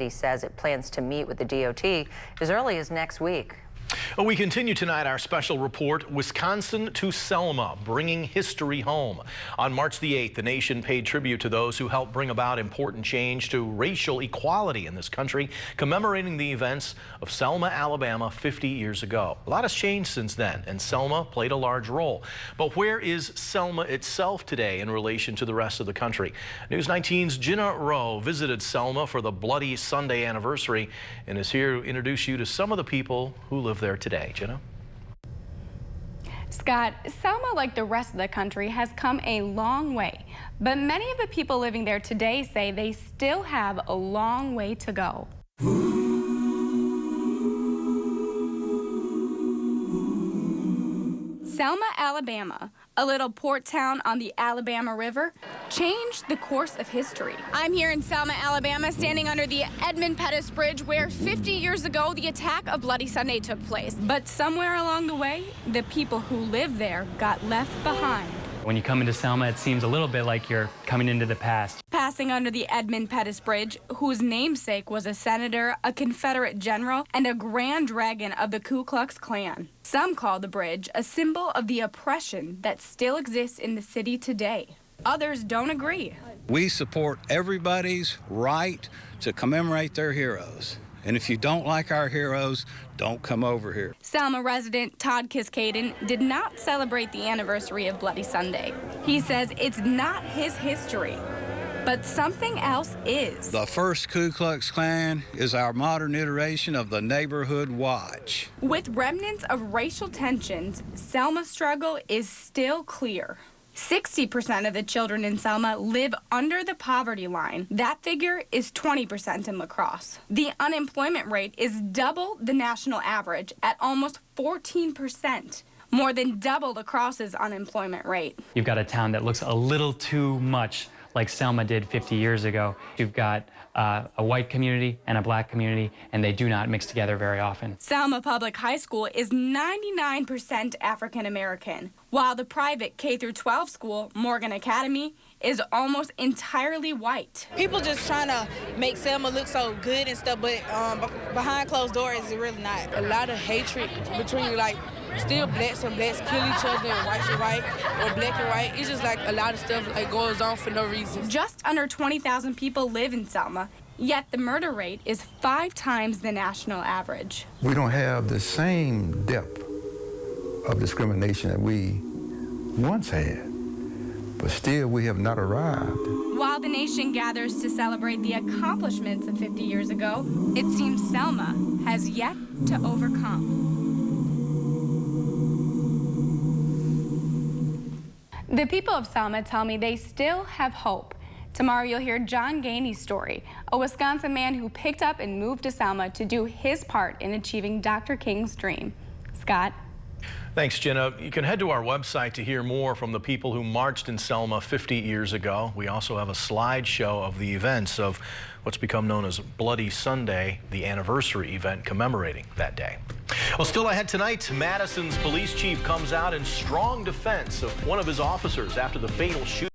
He says it plans to meet with the DOT as early as next week. Well, we continue tonight our special report, Wisconsin to Selma, bringing history home. On March the 8th, the nation paid tribute to those who helped bring about important change to racial equality in this country, commemorating the events of Selma, Alabama 50 years ago. A lot has changed since then, and Selma played a large role. But where is Selma itself today in relation to the rest of the country? News 19's Jenna Rowe visited Selma for the Bloody Sunday anniversary and is here to introduce you to some of the people who live there today. Jenna? Scott, Selma, like the rest of the country, has come a long way, but many of the people living there today say they still have a long way to go. Selma, Alabama, a little port town on the Alabama River, changed the course of history. I'm here in Selma, Alabama, standing under the Edmund Pettus Bridge, where 50 years ago the attack of Bloody Sunday took place. But somewhere along the way, the people who lived there got left behind. When you come into Selma, it seems a little bit like you're coming into the past. Passing under the Edmund Pettus Bridge, whose namesake was a senator, a Confederate general, and a Grand Dragon of the Ku Klux Klan. Some call the bridge a symbol of the oppression that still exists in the city today. Others don't agree. We support everybody's right to commemorate their heroes. And if you don't like our heroes, don't come over here. Selma resident Todd Kiskaden did not celebrate the anniversary of Bloody Sunday. He says it's not his history, but something else is. The first Ku Klux Klan is our modern iteration of the neighborhood watch. With remnants of racial tensions, Selma's struggle is still clear. 60% of the children in Selma live under the poverty line. That figure is 20% in La Crosse. The unemployment rate is double the national average at almost 14%, more than double La Crosse's unemployment rate. You've got a town that looks a little too much like Selma did 50 years ago. You've got a white community and a black community, and they do not mix together very often. Selma Public High School is 99% African American, while the private K-12 school, Morgan Academy, is almost entirely white. People just trying to make Selma look so good and stuff, but behind closed doors, it's really not. A lot of hatred between, like, still blacks and blacks kill each other and whites and white, or black and white. It's just like a lot of stuff like goes on for no reason. Just under 20,000 people live in Selma, yet the murder rate is 5 times the national average. We don't have the same depth of discrimination that we once had, but still we have not arrived. While the nation gathers to celebrate the accomplishments of 50 years ago, it seems Selma has yet to overcome. The people of Selma tell me they still have hope. Tomorrow you'll hear John Gainey's story, a Wisconsin man who picked up and moved to Selma to do his part in achieving Dr. King's dream. Scott? Thanks, Jenna. You can head to our website to hear more from the people who marched in Selma 50 years ago. We also have a slideshow of the events of what's become known as Bloody Sunday, the anniversary event commemorating that day. Well, still ahead tonight, Madison's police chief comes out in strong defense of one of his officers after the fatal shooting.